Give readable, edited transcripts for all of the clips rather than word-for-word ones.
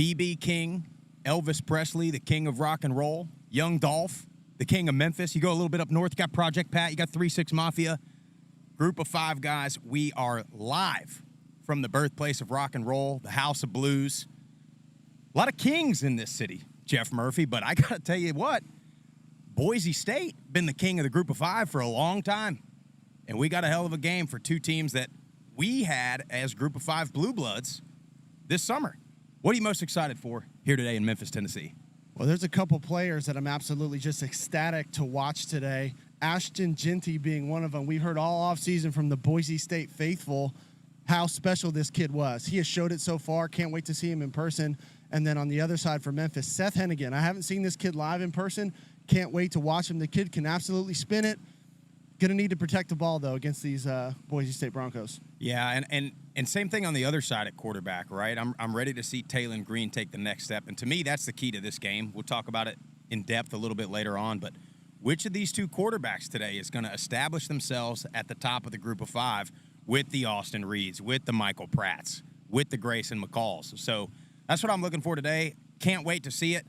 B.B. King, Elvis Presley, the king of rock and roll, Young Dolph, the king of Memphis. You go a little bit up north, you got Project Pat, you got 3-6 Mafia. Group of 5 guys. We are live from the birthplace of rock and roll, the house of blues. A lot of kings in this city, Jeff Murphy, but I got to tell you what, Boise State been the king of the Group of 5 for a long time. And we got a hell of a game for 2 teams that we had as Group of 5 Blue Bloods this summer. What are you most excited for here today in Memphis, Tennessee? Well, there's a couple players that I'm absolutely just ecstatic to watch today. Ashton Genty being one of them. We heard all offseason from the Boise State faithful how special this kid was. He has showed it so far. Can't wait to see him in person. And then on the other side for Memphis, Seth Hennigan. I haven't seen this kid live in person. Can't wait to watch him. The kid can absolutely spin it. Going to need to protect the ball, though, against these Boise State Broncos. Yeah, and same thing on the other side at quarterback, right? I'm ready to see Taylon Green take the next step. And to me, that's the key to this game. We'll talk about it in depth a little bit later on. But which of these 2 quarterbacks today is going to establish themselves at the top of the Group of 5 with the Austin Reeds, with the Michael Pratts, with the Grayson McCalls? So that's what I'm looking for today. Can't wait to see it.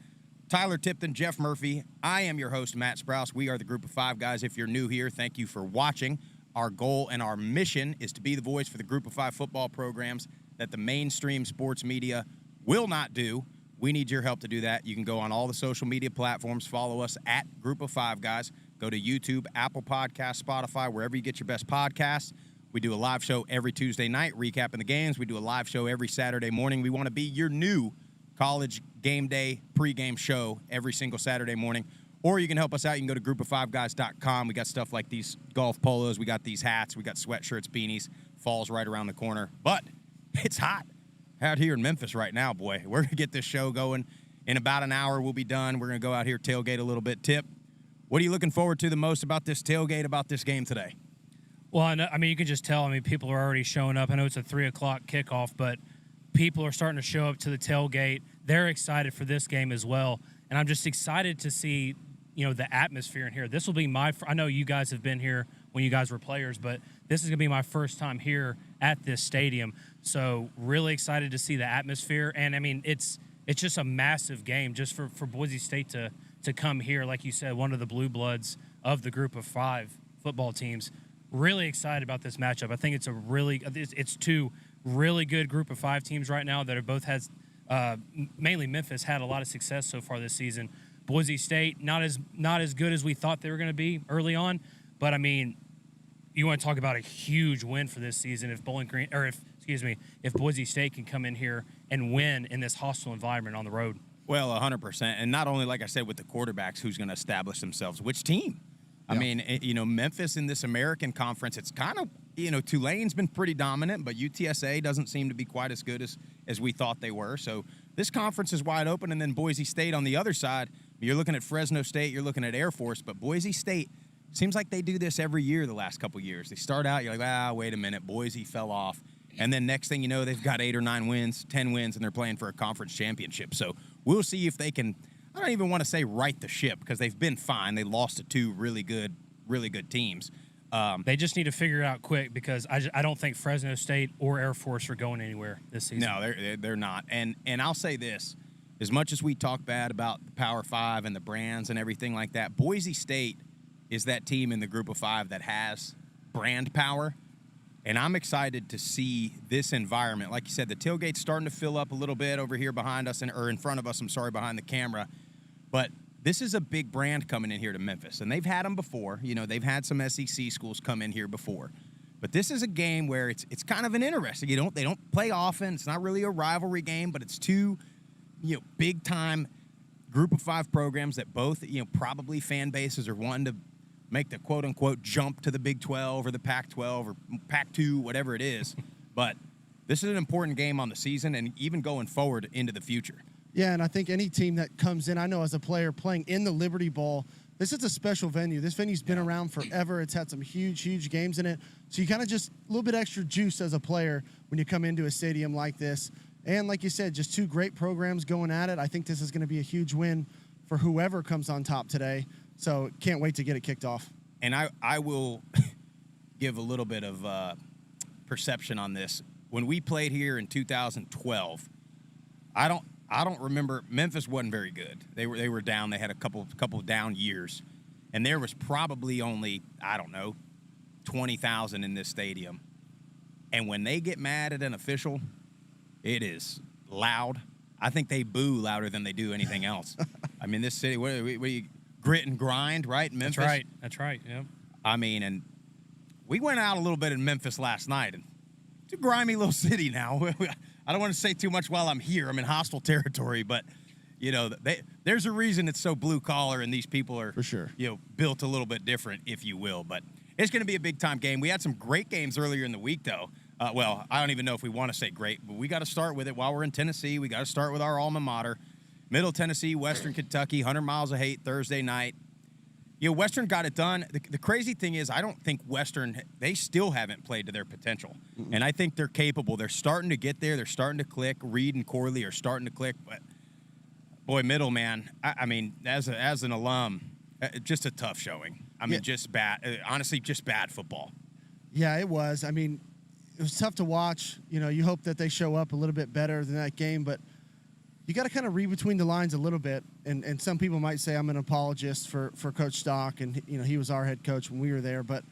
Tyler Tipton, Jeff Murphy. I am your host, Matt Sprouse. We are the Group of 5 guys. If you're new here, thank you for watching. Our goal and our mission is to be the voice for the Group of 5 football programs that the mainstream sports media will not do. We need your help to do that. You can go on all the social media platforms. Follow us at Group of 5 guys. Go to YouTube, Apple Podcasts, Spotify, wherever you get your best podcasts. We do a live show every Tuesday night, recapping the games. We do a live show every Saturday morning. We want to be your new college game day pregame show every single Saturday morning. Or you can help us out. You can go to group5guys.com. We got stuff like these golf polos. We got these hats. We got sweatshirts, beanies. Fall's right around the corner. But it's hot out here in Memphis right now, boy. We're going to get this show going. In about an hour, we'll be done. We're going to go out here, tailgate a little bit. Tip, what are you looking forward to the most about this tailgate, about this game today? Well, I mean, you can just tell. I mean, people are already showing up. I know it's a 3 o'clock kickoff, but people are starting to show up to the tailgate. They're excited for this game as well. And I'm just excited to see, the atmosphere in here. This will be I know you guys have been here when you guys were players, but this is going to be my first time here at this stadium. So really excited to see the atmosphere. And, I mean, it's just a massive game just for Boise State to come here. Like you said, one of the blue bloods of the Group of 5 football teams. Really excited about this matchup. I think it's 2 really good Group of 5 teams right now that have both had, mainly Memphis, had a lot of success so far this season. Boise State, not as good as we thought they were going to be early on, but I mean, you want to talk about a huge win for this season if Boise State can come in here and win in this hostile environment on the road. Well, 100%, and not only, like I said, with the quarterbacks, who's going to establish themselves, which team? I mean, Memphis in this American Conference, it's kind of, Tulane's been pretty dominant, but UTSA doesn't seem to be quite as good as we thought they were. So this conference is wide open, and then Boise State on the other side, you're looking at Fresno State, you're looking at Air Force, but Boise State seems like they do this every year the last couple years. They start out, you're like, wait a minute, Boise fell off. And then next thing you know, they've got 8 or 9 wins, 10 wins, and they're playing for a conference championship. So we'll see if they can, I don't even want to say right the ship because they've been fine. They lost to 2 really good teams. They just need to figure it out quick because I don't think Fresno State or Air Force are going anywhere this season. No, they're not. And I'll say this. As much as we talk bad about the Power 5 and the brands and everything like that, Boise State is that team in the Group of 5 that has brand power. And I'm excited to see this environment. Like you said, the tailgate's starting to fill up a little bit over here behind us, or in front of us, behind the camera. But this is a big brand coming in here to Memphis. And they've had them before. They've had some SEC schools come in here before. But this is a game where it's kind of an interesting. They don't play often. It's not really a rivalry game, but it's 2 big-time Group of 5 programs that both, probably fan bases are wanting to make the quote-unquote jump to the Big 12 or the Pac-12 or Pac-2, whatever it is. But this is an important game on the season and even going forward into the future. Yeah, and I think any team that comes in, I know as a player playing in the Liberty Bowl, this is a special venue. This venue's been around forever. It's had some huge games in it. So you kind of just a little bit extra juice as a player when you come into a stadium like this. And like you said, just 2 great programs going at it. I think this is going to be a huge win for whoever comes on top today. So can't wait to get it kicked off. And I will give a little bit of perception on this. When we played here in 2012, I I don't remember. Memphis wasn't very good. They were down. They had a couple of down years, and there was probably only, I don't know, 20,000 in this stadium. And when they get mad at an official, it is loud. I think they boo louder than they do anything else. I mean, this city, what you grit and grind, right? Memphis. That's right. Yeah. I mean, and we went out a little bit in Memphis last night, and it's a grimy little city now. I don't want to say too much while I'm here. I'm in hostile territory, but you know, there's a reason it's so blue collar, and these people are for sure, you know, built a little bit different, if you will. But it's going to be a big time game. We had some great games earlier in the week, though. Well, I don't even know if we want to say great, but we got to start with it while we're in Tennessee. We got to start with our alma mater, Middle Tennessee, Western Kentucky, 100 miles of hate Thursday night. You know, Western got it done. The crazy thing is, I don't think Western, they still haven't played to their potential. Mm-hmm. And I think they're capable. They're starting to get there. They're starting to click. Reed and Corley are starting to click. But, boy, Middle, man, I mean, as an alum, just a tough showing. I mean, just bad. Honestly, just bad football. Yeah, it was. I mean, it was tough to watch. You know, you hope that they show up a little bit better than that game, but you got to kind of read between the lines a little bit. And some people might say I'm an apologist for Coach Stock, and you know, he was our head coach when we were there. But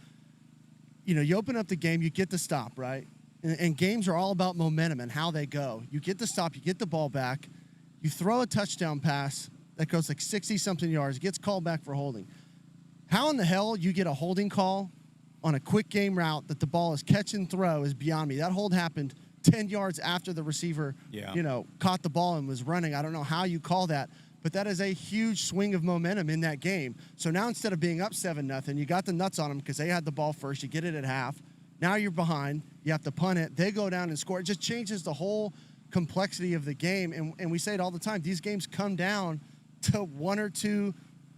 you know, you open up the game, you get the stop, right? And games are all about momentum and how they go. You get the stop, you get the ball back, you throw a touchdown pass that goes like 60-something yards, it gets called back for holding. How in the hell you get a holding call on a quick game route that the ball is catch and throw is beyond me. That hold happened 10 yards after the receiver, you know, caught the ball and was running. I don't know how you call that, but that is a huge swing of momentum in that game. So now instead of being up 7-0, you got the nuts on them because they had the ball first. You get it at half. Now you're behind. You have to punt it. They go down and score. It just changes the whole complexity of the game. And we say it all the time. These games come down to one or two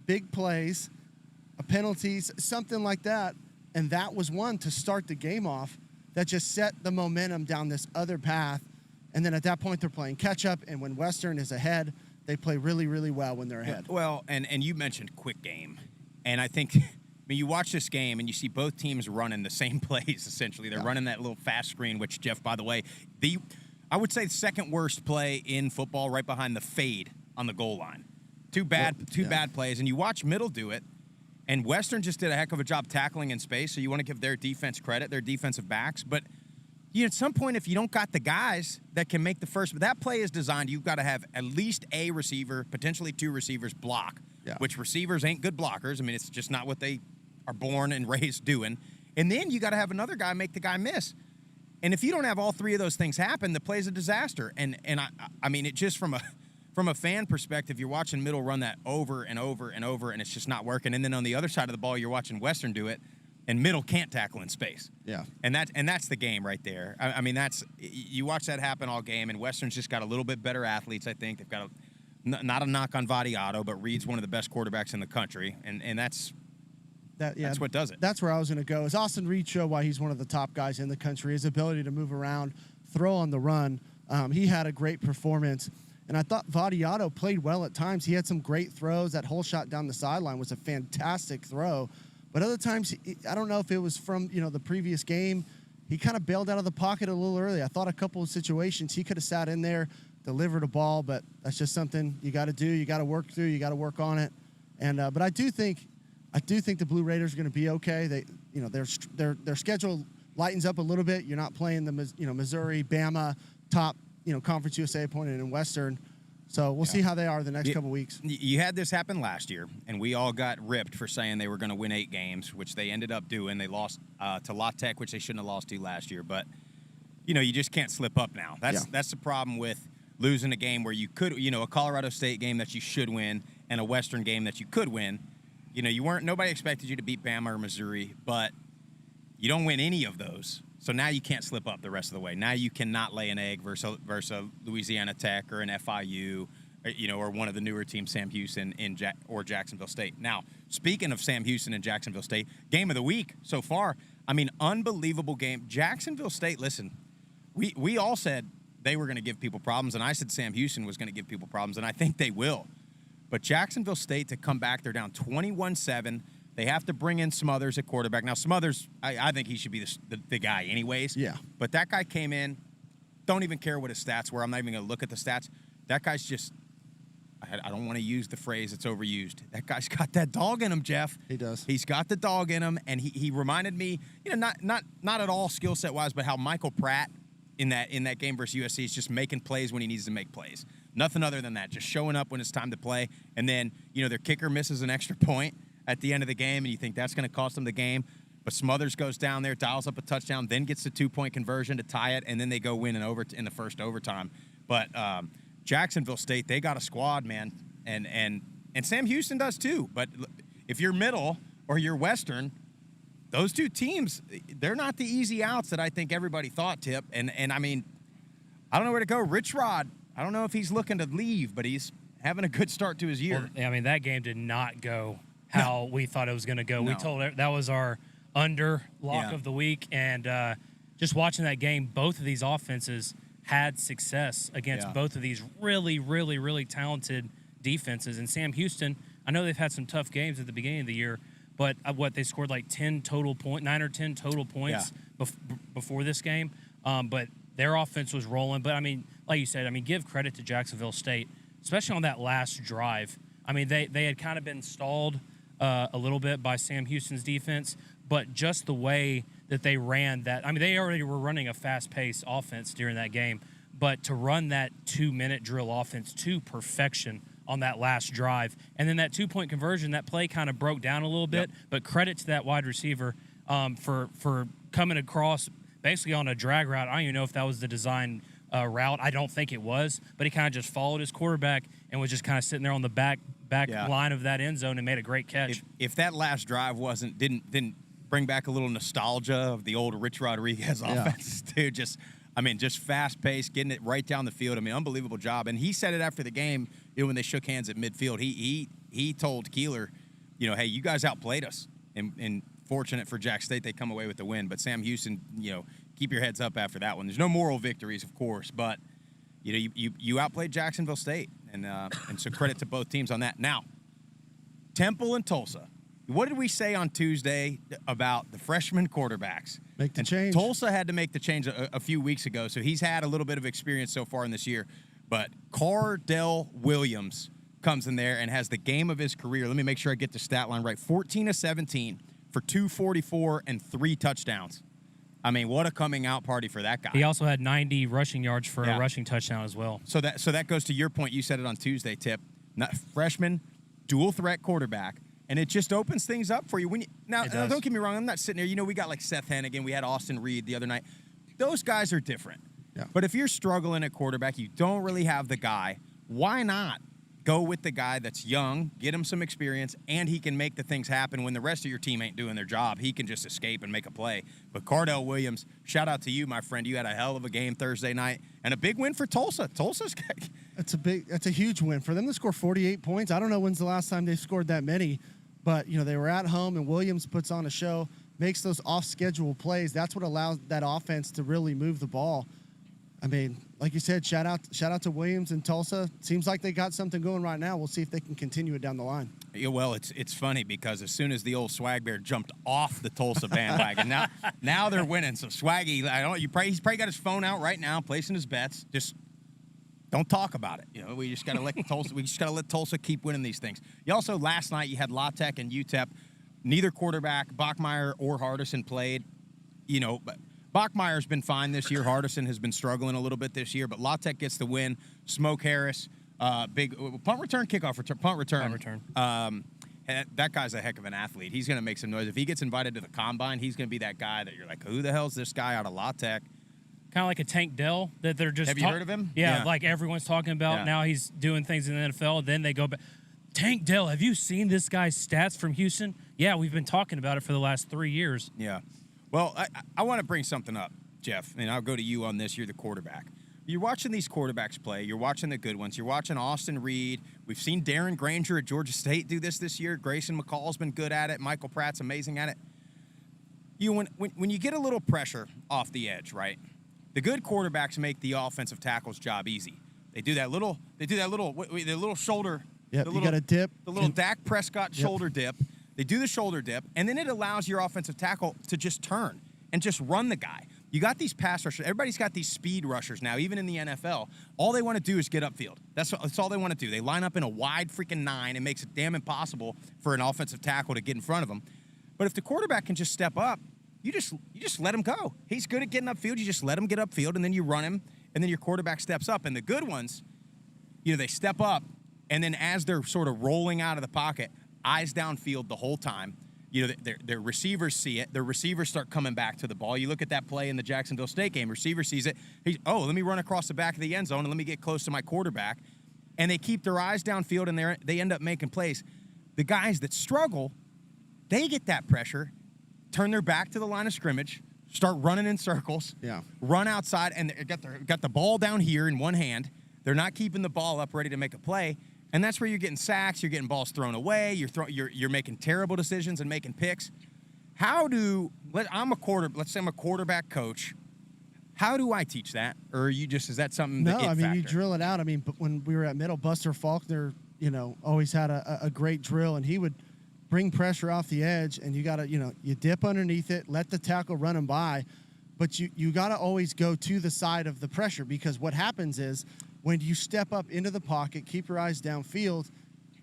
big plays, penalties, something like that. And that was one to start the game off that just set the momentum down this other path. And then at that point, they're playing catch-up. And when Western is ahead, they play really, really well when they're ahead. Well, and you mentioned quick game. And I think, I mean, you watch this game and you see both teams running the same plays, essentially. They're running that little fast screen, which, Jeff, by the way, I would say the second worst play in football, right behind the fade on the goal line. Two bad plays. And you watch Middle do it. And Western just did a heck of a job tackling in space, so you want to give their defense credit, their defensive backs. But you know, at some point, if you don't got the guys that can make the first, that play is designed, you've got to have at least a receiver, potentially two receivers block, which receivers ain't good blockers. I mean, it's just not what they are born and raised doing. And then you got to have another guy make the guy miss. And if you don't have all three of those things happen, the play's a disaster. And I mean, it just from a fan perspective, you're watching Middle run that over and over and over, and it's just not working. And then on the other side of the ball, you're watching Western do it, and Middle can't tackle in space. Yeah. And that's the game right there. I mean, you watch that happen all game, and Western's just got a little bit better athletes, I think. They've got not a knock on Vadiato, but Reed's one of the best quarterbacks in the country, and that's what does it. That's where I was going to go. As Austin Reed showed why he's one of the top guys in the country, his ability to move around, throw on the run. He had a great performance. And I thought Vadiato played well at times. He had some great throws. That whole shot down the sideline was a fantastic throw. But other times, I don't know if it was from, you know, the previous game, he kind of bailed out of the pocket a little early. I thought a couple of situations he could have sat in there, delivered a ball, but that's just something you got to do. You got to work through. You got to work on it. And but I do think the Blue Raiders are going to be okay. They, you know, their schedule lightens up a little bit. You're not playing the, you know, Missouri, Bama, top, you know, Conference USA opponent in Western. So we'll see how they are the next couple weeks. You had this happen last year, and we all got ripped for saying they were going to win 8 games, which they ended up doing. They lost to La Tech, which they shouldn't have lost to last year. But, you know, you just can't slip up now. That's the problem with losing a game where you could, you know, a Colorado State game that you should win and a Western game that you could win. You know, nobody expected you to beat Bama or Missouri, but you don't win any of those. So now you can't slip up the rest of the way. Now you cannot lay an egg versus a Louisiana Tech or an FIU, you know, or one of the newer teams, Sam Houston or Jacksonville State. Now, speaking of Sam Houston and Jacksonville State, game of the week so far. I mean, unbelievable game. Jacksonville State, listen, we all said they were going to give people problems, and I said Sam Houston was going to give people problems, and I think they will. But Jacksonville State to come back, they're down 21-7. They have to bring in Smothers at quarterback. Now, Smothers, I think he should be the guy anyways. Yeah. But that guy came in, don't even care what his stats were. I'm not even going to look at the stats. that guy's just. I don't want to use the phrase that's overused. That guy's got that dog in him, Jeff. He does. He's got the dog in him, and he reminded me, not at all skill set wise, but how Michael Pratt in that game versus USC is just making plays when he needs to make plays. Nothing other than that. Just showing up when it's time to play, and then their kicker misses an extra point at the end of the game, and you think that's going to cost them the game. But Smothers goes down there, dials up a touchdown, then gets the 2-point conversion to tie it, and then they go win in the first overtime. But Jacksonville State, they got a squad, man, and Sam Houston does too. But if you're middle or you're Western, those two teams, they're not the easy outs that I think everybody thought, Tip. And I mean, I don't know where to go. Rich Rod, I don't know if he's looking to leave, but he's having a good start to his year. Well, I mean, that game did not go how we thought it was going to go. No. We told that was our under lock of the week, and just watching that game, both of these offenses had success against both of these really, really, really talented defenses. And Sam Houston, I know they've had some tough games at the beginning of the year, but they scored like 9 or 10 total points before this game. But their offense was rolling. But I mean, like you said, give credit to Jacksonville State, especially on that last drive. I mean, they had kind of been stalled a little bit by Sam Houston's defense, but just the way that they ran that, they already were running a fast-paced offense during that game, but to run that 2-minute drill offense to perfection on that last drive, and then that 2-point conversion, that play kind of broke down a little bit, but credit to that wide receiver for coming across basically on a drag route. I don't even know if that was the design route. I don't think it was, but he kind of just followed his quarterback and was just kind of sitting there on the back line of that end zone and made a great catch. If that last drive didn't bring back a little nostalgia of the old Rich Rodriguez offense, dude. Just fast-paced, getting it right down the field. Unbelievable job. And he said it after the game, when they shook hands at midfield. He told Keeler, hey, you guys outplayed us. And fortunate for Jack State, they come away with the win. But Sam Houston, keep your heads up after that one. There's no moral victories, of course, but you outplayed Jacksonville State, and so credit to both teams on that. Now, Temple and Tulsa. What did we say on Tuesday about the freshman quarterbacks? Make the change. Tulsa had to make the change a few weeks ago, so he's had a little bit of experience so far in this year. But Cardell Williams comes in there and has the game of his career. Let me make sure I get the stat line right. 14 of 17 for 244 and 3 touchdowns. What a coming out party for that guy. He also had 90 rushing yards for a rushing touchdown as well. So that goes to your point. You said it on Tuesday, Tip. Freshman, dual threat quarterback. And it just opens things up for you. Now, don't get me wrong. I'm not sitting there. We got like Seth Hennigan. We had Austin Reed the other night. Those guys are different. Yeah. But if you're struggling at quarterback, you don't really have the guy, why not go with the guy that's young, get him some experience, and he can make the things happen when the rest of your team ain't doing their job. He can just escape and make a play. But Cardell Williams, shout out to you, my friend. You had a hell of a game Thursday night. And a big win for Tulsa. Tulsa's That's a huge win. For them to score 48 points, I don't know when's the last time they scored that many. But, they were at home, and Williams puts on a show, makes those off-schedule plays. That's what allows that offense to really move the ball. Like you said, shout out to Williams and Tulsa. Seems like they got something going right now. We'll see if they can continue it down the line. Yeah, well, it's funny because as soon as the old Swag Bear jumped off the Tulsa bandwagon, now they're winning. So Swaggy, he's probably got his phone out right now, placing his bets. Just don't talk about it. We just got to let Tulsa. We just got to let Tulsa keep winning these things. You also last night you had La Tech and UTEP. Neither quarterback, Bachmeier or Hardison, played. But Bachmeier's been fine this year. Hardison has been struggling a little bit this year. But La Tech gets the win. Smoke Harris, big punt return, kickoff return, punt return. That guy's a heck of an athlete. He's going to make some noise. If he gets invited to the combine, he's going to be that guy that you're like, who the hell's this guy out of La Tech? Kind of like a Tank Dell that they're just. Have you heard of him? Yeah, like everyone's talking about. Yeah. Now he's doing things in the NFL. Then they go back. Tank Dell, have you seen this guy's stats from Houston? Yeah, we've been talking about it for the last 3 years. Yeah. Well, I want to bring something up, Jeff, and I'll go to you on this. You're the quarterback. You're watching these quarterbacks play. You're watching the good ones. You're watching Austin Reed. We've seen Darren Granger at Georgia State do this year. Grayson McCall's been good at it. Michael Pratt's amazing at it. When you get a little pressure off the edge, right? The good quarterbacks make the offensive tackle's job easy. They do that little shoulder. Yeah, you got a dip. The little Dak Prescott shoulder dip. They do the shoulder dip, and then it allows your offensive tackle to just turn and just run the guy. You got these pass rushers. Everybody's got these speed rushers now, even in the NFL. All they want to do is get upfield. That's all they want to do. They line up in a wide freaking 9. It makes it damn impossible for an offensive tackle to get in front of them. But if the quarterback can just step up, you just let him go. He's good at getting upfield. You just let him get upfield, and then you run him, and then your quarterback steps up. And the good ones, they step up, and then as they're sort of rolling out of the pocket, eyes downfield the whole time. Their receivers see it. Their receivers start coming back to the ball. You look at that play in the Jacksonville State game. Receiver sees it. Let me run across the back of the end zone and let me get close to my quarterback. And they keep their eyes downfield, and they end up making plays. The guys that struggle, they get that pressure, turn their back to the line of scrimmage, start running in circles, run outside, and they got the ball down here in one hand. They're not keeping the ball up ready to make a play. And that's where you're getting sacks, you're getting balls thrown away, you're making terrible decisions and making picks. Let's say I'm a quarterback coach. How do I teach that? Or is that something No, factor? you drill it out. But when we were at Middle, Buster Faulkner, always had a great drill, and he would bring pressure off the edge, and you got to, you dip underneath it, let the tackle run him by, but you got to always go to the side of the pressure, because what happens is when you step up into the pocket, keep your eyes downfield,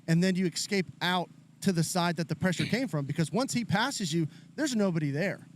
and then you escape out to the side that the pressure came from, because once he passes you, there's nobody there.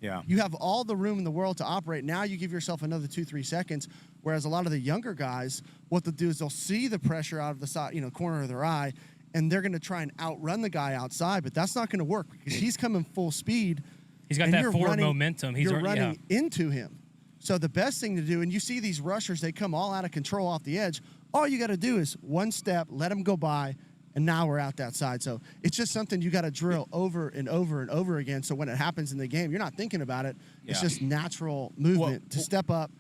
Yeah. You have all the room in the world to operate. Now you give yourself another 2-3 seconds, whereas a lot of the younger guys, what they'll do is they'll see the pressure out of the side, corner of their eye, and they're going to try and outrun the guy outside, but that's not going to work because he's coming full speed. He's got that forward momentum. You're running into him. So the best thing to do, and you see these rushers, they come all out of control off the edge. All you got to do is one step, let them go by, and now we're out that side. So it's just something you got to drill over and over and over again. So when it happens in the game, you're not thinking about it. It's just natural movement to step up,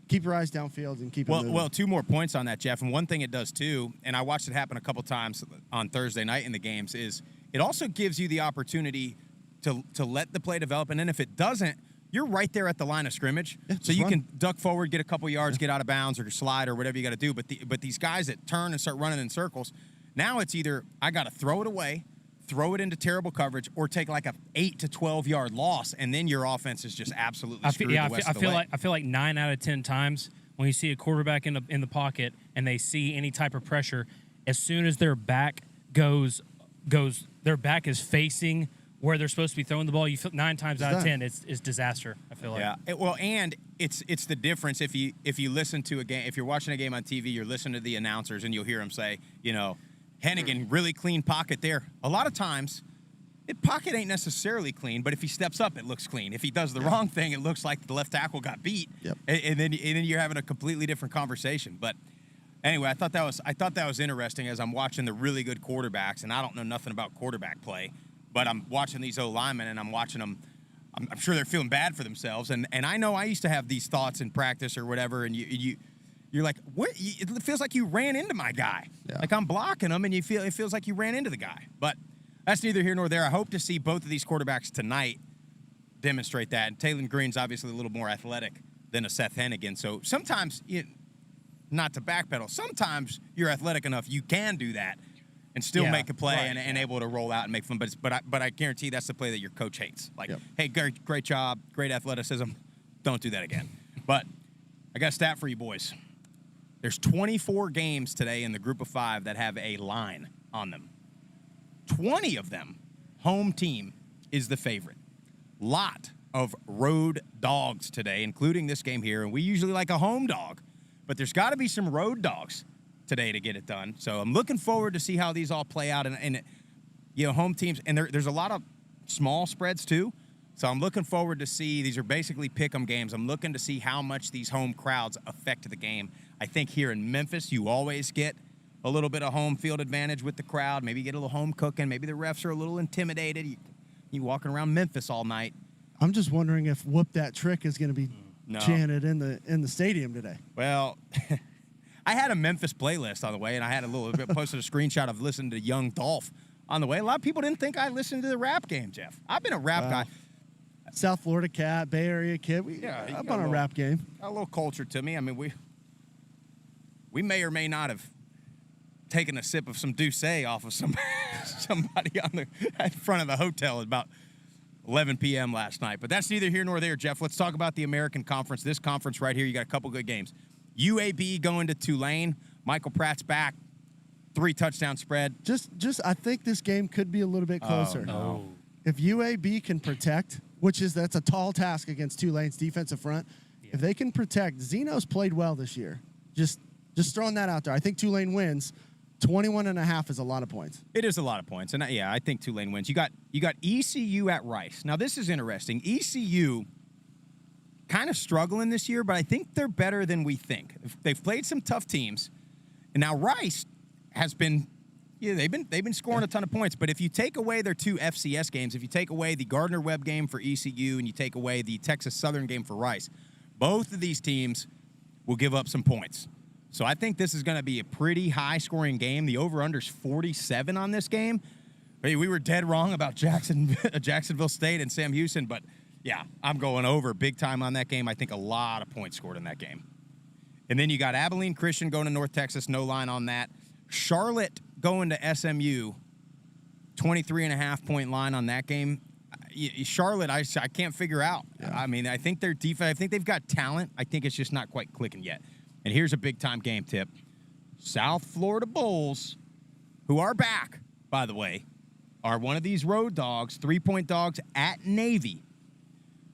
keep your eyes downfield, and keep it moving. Well, 2 more points on that, Jeff. And one thing it does too, and I watched it happen a couple times on Thursday night in the games, is it also gives you the opportunity to let the play develop. And then if it doesn't, you're right there at the line of scrimmage, so you can duck forward, get a couple yards, get out of bounds, or slide, or whatever you got to do. But these guys that turn and start running in circles, now it's either I got to throw it away, throw it into terrible coverage, or take like a 8 to 12 yard loss, and then your offense is just absolutely screwed the rest of the way. I feel like 9 out of 10 times when you see a quarterback in the pocket and they see any type of pressure, as soon as their back their back is facing where they're supposed to be throwing the ball, you feel 9 times out of 10 it's disaster. I feel like. Yeah. And it's the difference if you listen to a game, if you're watching a game on TV, you're listening to the announcers and you'll hear them say, Hennigan, really clean pocket there. A lot of times, pocket ain't necessarily clean, but if he steps up, it looks clean. If he does the wrong thing, it looks like the left tackle got beat, and then you're having a completely different conversation. But anyway, I thought that was interesting as I'm watching the really good quarterbacks, and I don't know nothing about quarterback play, but I'm watching these O-linemen, and I'm watching them. I'm sure they're feeling bad for themselves, and I know I used to have these thoughts in practice or whatever, and you're like, what? It feels like you ran into my guy. Yeah. Like I'm blocking him, and it feels like you ran into the guy. But that's neither here nor there. I hope to see both of these quarterbacks tonight demonstrate that. And Taylor Green's obviously a little more athletic than a Seth Hennigan. So sometimes, not to backpedal, sometimes you're athletic enough you can do that and still make a play and able to roll out and make fun. But I guarantee that's the play that your coach hates. Like, hey, great job, great athleticism. Don't do that again. But I got a stat for you boys. There's 24 games today in the group of 5 that have a line on them. 20 of them, home team is the favorite. Lot of road dogs today, including this game here, and we usually like a home dog, but there's got to be some road dogs today to get it done. So I'm looking forward to see how these all play out, and home teams, and there's a lot of small spreads too. So I'm looking forward to see, these are basically pick-em games. I'm looking to see how much these home crowds affect the game. I think here in Memphis, you always get a little bit of home field advantage with the crowd. Maybe you get a little home cooking. Maybe the refs are a little intimidated. You walking around Memphis all night. I'm just wondering if "Whoop That Trick" is going to be chanted in the stadium today. Well, I had a Memphis playlist on the way, and I had posted a screenshot of listening to Young Dolph on the way. A lot of people didn't think I listened to the rap game, Jeff. I've been a rap guy. South Florida cat, Bay Area kid. Up on a rap game. Got a little culture to me. I mean, we may or may not have taken a sip of some Douce off of somebody in front of the hotel about 11 p.m. last night. But that's neither here nor there, Jeff. Let's talk about the American Conference. This conference right here, you got a couple good games. UAB going to Tulane. Michael Pratt's back. 3-touchdown spread. I think this game could be a little bit closer. Oh, no. If UAB can protect, that's a tall task against Tulane's defensive front. Yeah. If they can protect, Zeno's played well this year. Just throwing that out there. I think Tulane wins. 21.5 is a lot of points. It is a lot of points, and I think Tulane wins. You got ECU at Rice. Now this is interesting. ECU kind of struggling this year, but I think they're better than we think. They've played some tough teams, and now Rice has been. Yeah, they've been scoring a ton of points. But if you take away their 2 FCS games, if you take away the Gardner-Webb game for ECU and you take away the Texas Southern game for Rice, both of these teams will give up some points. So I think this is going to be a pretty high-scoring game. The over-under's 47 on this game. Hey, we were dead wrong about Jacksonville State and Sam Houston, but, yeah, I'm going over big time on that game. I think a lot of points scored in that game. And then you got Abilene Christian going to North Texas, no line on that. Charlotte going to SMU, 23.5-point line on that game. Charlotte, I can't figure out. Yeah. I mean, I think their defense, I think they've got talent. I think it's just not quite clicking yet. And here's a big-time game tip. South Florida Bulls, who are back, by the way, are one of these road dogs, 3-point dogs at Navy.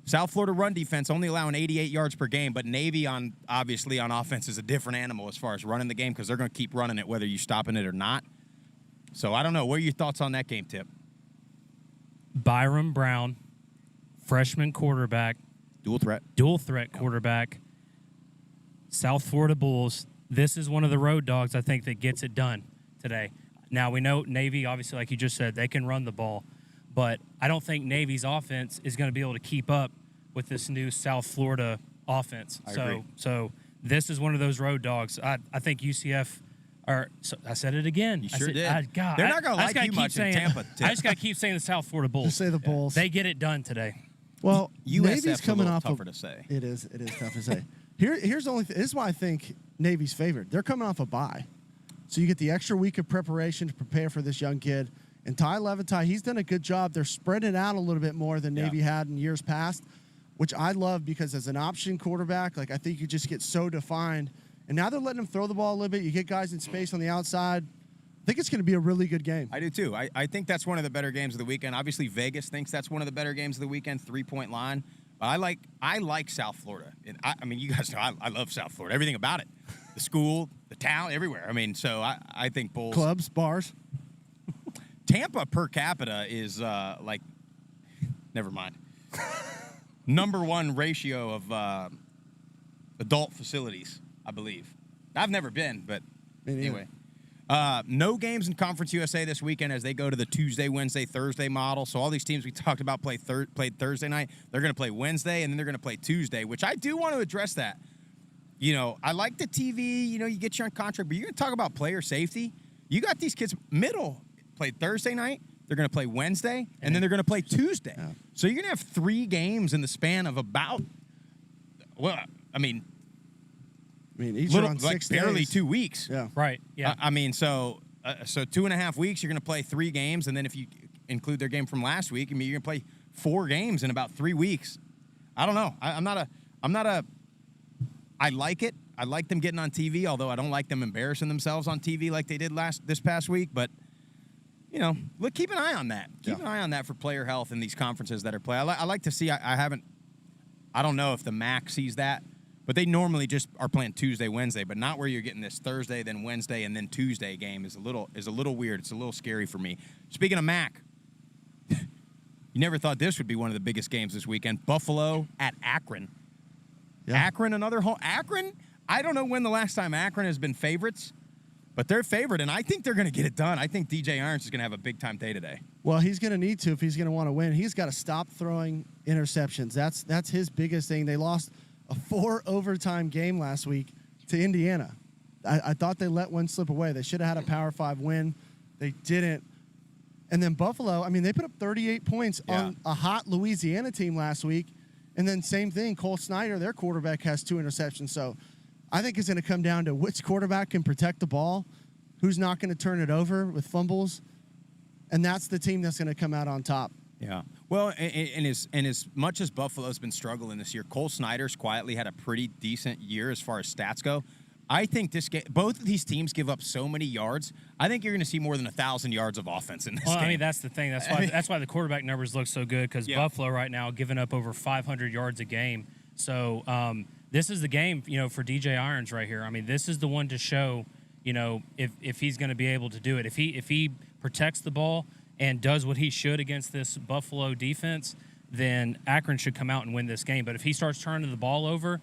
South Florida run defense only allowing 88 yards per game, but Navy, obviously on offense, is a different animal as far as running the game because they're going to keep running it whether you're stopping it or not. So I don't know. What are your thoughts on that game, Tip? Byron Brown, freshman quarterback. Dual threat quarterback. South Florida Bulls. This is one of the road dogs, I think, that gets it done today. Now, we know Navy, obviously, like you just said, they can run the ball. But I don't think Navy's offense is going to be able to keep up with this new South Florida offense. I agree. So this is one of those road dogs. I think UCF I said it again. You sure did. God, they're not going to like you much in Tampa. I just got to keep saying the South Florida Bulls. Just say the Bulls. They get it done today. Well, USF's Navy's coming off tougher to say. It is tough to say. Here's the only thing. This is why I think Navy's favored. They're coming off a bye. So you get the extra week of preparation to prepare for this young kid. And Ty Levitai, he's done a good job. They're spreading it out a little bit more than Navy had in years past, which I love because as an option quarterback, I think you just get so defined. And now they're letting him throw the ball a little bit. You get guys in space on the outside. I think it's going to be a really good game. I do, too. I think that's one of the better games of the weekend. Obviously, Vegas thinks that's one of the better games of the weekend, 3-point line. But I like South Florida. And I mean, you guys know I love South Florida. Everything about it. The school, the town, everywhere. I mean, so I think Bulls. Clubs, bars. Tampa per capita is never mind. Number 1 ratio of adult facilities, I believe. I've never been, but anyway. No games in Conference USA this weekend as they go to the Tuesday, Wednesday, Thursday model. So all these teams we talked about played Thursday night. They're going to play Wednesday, and then they're going to play Tuesday, which I do want to address that. You know, I like the TV. You know, you get your own contract, but you're going to talk about player safety. You got these kids middle played Thursday night. They're going to play Wednesday, and then they're going to play Tuesday. Yeah. So you're going to have 3 games in the span of about, each are on 6 days. Barely 2 weeks. Yeah. Right. Yeah. So 2.5 weeks, you're going to play 3 games, and then if you include their game from last week, you're going to play 4 games in about 3 weeks. I don't know. I like it. I like them getting on TV, although I don't like them embarrassing themselves on TV like they did this past week. But you know, keep an eye on that. Keep an eye on that for player health in these conferences that are playing. I like to see. I don't know if the MAC sees that. But they normally just are playing Tuesday, Wednesday, but not where you're getting this Thursday, then Wednesday, and then Tuesday game is a little weird. It's a little scary for me. Speaking of MAC, you never thought this would be one of the biggest games this weekend. Buffalo at Akron. Yeah. Akron, another home. Akron, I don't know when the last time Akron has been favorites, but they're favored, and I think they're going to get it done. I think DJ Irons is going to have a big-time day today. Well, he's going to need to if he's going to want to win. He's got to stop throwing interceptions. That's his biggest thing. They lost a 4-overtime game last week to Indiana. I thought they let one slip away. They should have had a Power 5 win. They didn't. And then Buffalo, they put up 38 points on a hot Louisiana team last week. And then same thing, Cole Snyder, their quarterback, has 2 interceptions. So I think it's going to come down to which quarterback can protect the ball, who's not going to turn it over with fumbles. And that's the team that's going to come out on top. Yeah. Well, and as much as Buffalo's been struggling this year, Cole Snyder's quietly had a pretty decent year as far as stats go. I think this game, both of these teams give up so many yards. I think you're going to see more than 1,000 yards of offense in this game. I mean, that's the thing. That's why the quarterback numbers look so good, because Buffalo right now giving up over 500 yards a game. So this is the game, for DJ Irons right here. I mean, this is the one to show, if he's going to be able to do it. If he protects the ball and does what he should against this Buffalo defense, then Akron should come out and win this game. But if he starts turning the ball over,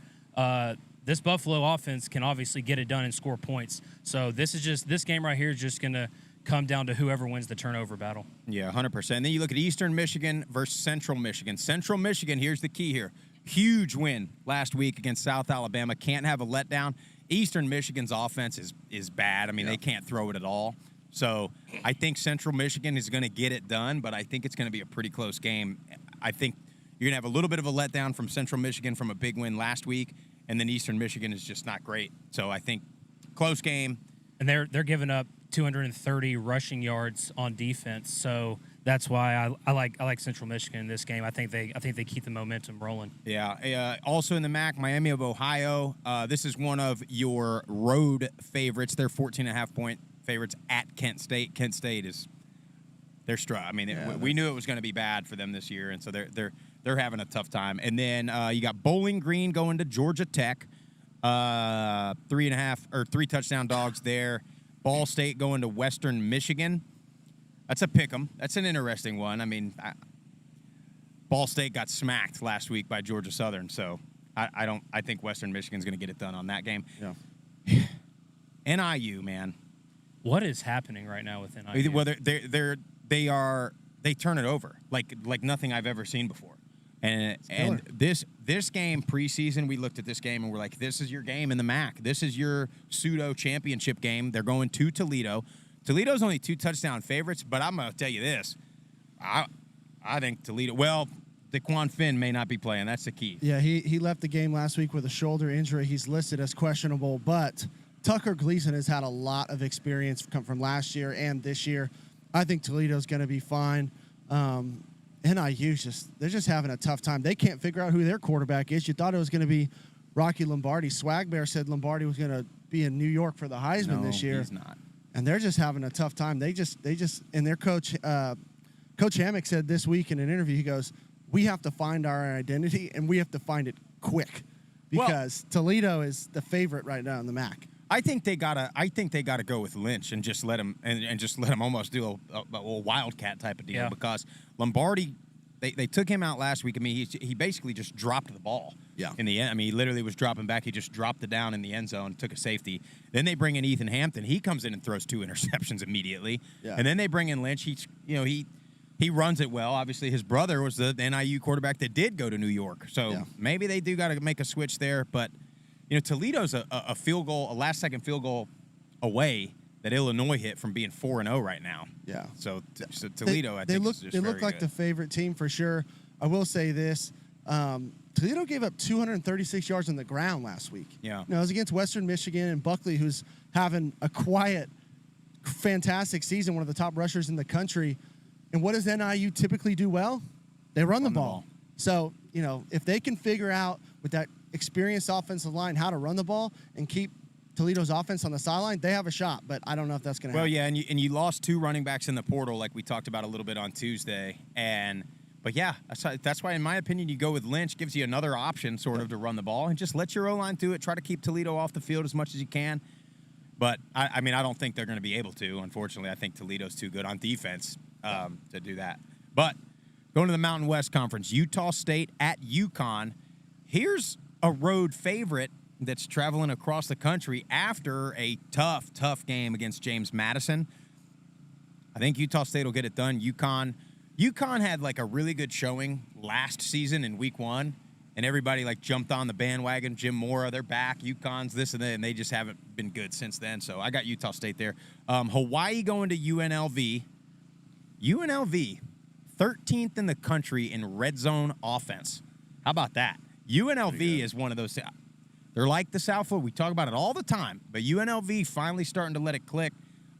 this Buffalo offense can obviously get it done and score points. So this game right here is just going to come down to whoever wins the turnover battle. Yeah, 100%. And then you look at Eastern Michigan versus Central Michigan. Central Michigan, here's the key here. Huge win last week against South Alabama. Can't have a letdown. Eastern Michigan's offense is bad. I mean, they can't throw it at all. So I think Central Michigan is going to get it done, but I think it's going to be a pretty close game. I think you're going to have a little bit of a letdown from Central Michigan from a big win last week, and then Eastern Michigan is just not great. So I think close game. And they're giving up 230 rushing yards on defense. So that's why I like Central Michigan in this game. I think they keep the momentum rolling. Yeah. Also in the MAC, Miami of Ohio. This is one of your road favorites. They're 14.5-point favorites at Kent State. Kent State they're struck. I mean, we knew it was going to be bad for them this year, and so they're having a tough time. And then you got Bowling Green going to Georgia Tech. 3 touchdown dogs there. Ball State going to Western Michigan. That's a pick 'em. That's an interesting one. I mean, Ball State got smacked last week by Georgia Southern, so I think Western Michigan's going to get it done on that game. Yeah. NIU, man. What is happening right now with NIU? Well, they turn it over like nothing I've ever seen before. And this game preseason, we looked at this game and we're like, this is your game in the MAC. This is your pseudo championship game. They're going to Toledo. Toledo's only 2 touchdown favorites, but I'm gonna tell you this, I think Toledo. Well, DeQuan Finn may not be playing. That's the key. Yeah, he left the game last week with a shoulder injury. He's listed as questionable, but Tucker Gleason has had a lot of experience come from last year and this year. I think Toledo's going to be fine. NIU they're just having a tough time. They can't figure out who their quarterback is. You thought it was going to be Rocky Lombardi. Swag Bear said Lombardi was going to be in New York for the Heisman this year. He's not. And they're just having a tough time. They just and their coach Coach Hammock said this week in an interview, he goes, "We have to find our identity and we have to find it quick because Toledo is the favorite right now in the MAC." I think they gotta go with Lynch and just let him and just let him almost do a wildcat type of deal because Lombardi, they took him out last week. I mean, he basically just dropped the ball. Yeah. In the end, I mean, he literally was dropping back. He just dropped it down in the end zone, took a safety. Then they bring in Ethan Hampton. He comes in and throws 2 interceptions immediately. Yeah. And then they bring in Lynch. He runs it well. Obviously, his brother was the NIU quarterback that did go to New York. So maybe they do got to make a switch there, but. Toledo's a last-second field goal away that Illinois hit from being 4-0 right now. Yeah. So Toledo, they look like the favorite team for sure. I will say this: Toledo gave up 236 yards on the ground last week. Yeah. It was against Western Michigan and Buckley, who's having a quiet, fantastic season, one of the top rushers in the country. And what does NIU typically do well? They run the ball. So if they can figure out with that experienced offensive line how to run the ball and keep Toledo's offense on the sideline, they have a shot, but I don't know if that's going to happen. Well, yeah, and you lost 2 running backs in the portal like we talked about a little bit on Tuesday. But yeah, that's why in my opinion you go with Lynch, gives you another option sort of to run the ball and just let your O-line do it, try to keep Toledo off the field as much as you can. But I mean, I don't think they're going to be able to, unfortunately. I think Toledo's too good on defense to do that. But going to the Mountain West Conference, Utah State at UConn. Here's a road favorite that's traveling across the country after a tough game against James Madison. I think Utah State will get it done. UConn had like a really good showing last season in week 1, and everybody like jumped on the bandwagon. Jim Mora, they're back. UConn's this and that, and they just haven't been good since then. So I got Utah State there. Hawaii going to UNLV. UNLV, 13th in the country in red zone offense. How about that? UNLV is one of those. They're like the South Florida. We talk about it all the time, but UNLV finally starting to let it click.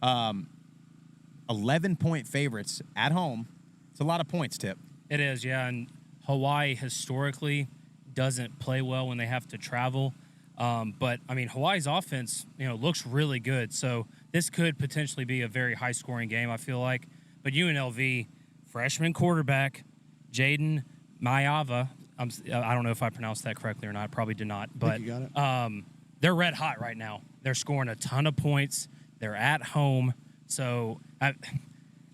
11-point favorites at home. It's a lot of points, Tip. It is, yeah. And Hawaii historically doesn't play well when they have to travel. But, I mean, Hawaii's offense, looks really good. So this could potentially be a very high-scoring game, I feel like. But UNLV, freshman quarterback, Jaden Maiava, I don't know if I pronounced that correctly or not. I probably did not. But you got it. They're red hot right now. They're scoring a ton of points. They're at home. So, I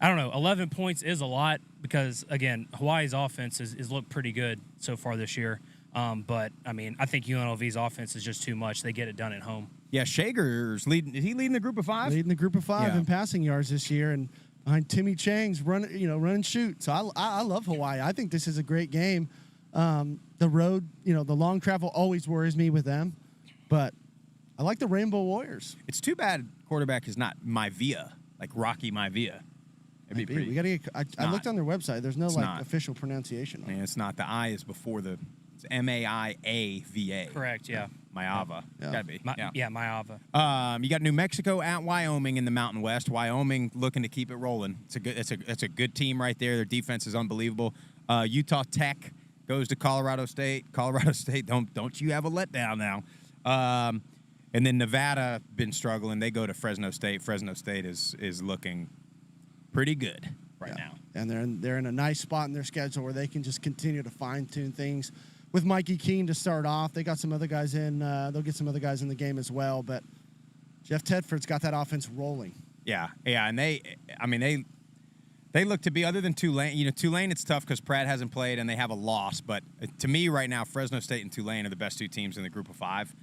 don't know. 11 points is a lot because, again, Hawaii's offense is looked pretty good so far this year. But, I mean, I think UNLV's offense is just too much. They get it done at home. Yeah, Shager's leading. Is he leading the group of 5? Leading the group of 5 Yeah. in passing yards this year, and behind Timmy Chang's run and shoot. So I love Hawaii. I think this is a great game. The road, the long travel always worries me with them, but I like the Rainbow Warriors. It's too bad quarterback is not Maivia, like Rocky Maivia. It'd be pretty. We gotta get. I looked on their website. There's no not. official pronunciation. I mean, it's not. The I is before the. It's Maiava. Correct, yeah. Maiava. Yeah. Gotta be. Yeah, Maiava. You got New Mexico at Wyoming in the Mountain West. Wyoming looking to keep it rolling. It's a good team right there. Their defense is unbelievable. Utah Tech goes to Colorado State. Colorado State, don't you have a letdown now. And then Nevada been struggling. They go to Fresno State. Fresno State is looking pretty good right now. And they're in a nice spot in their schedule where they can just continue to fine tune things. With Mikey Keene to start off, they got some other guys in. They'll get some other guys in the game as well. But Jeff Tedford's got that offense rolling. Yeah, and they look to be, other than Tulane. Tulane, it's tough because Pratt hasn't played and they have a loss. But to me, right now, Fresno State and Tulane are the best 2 teams in the group of 5.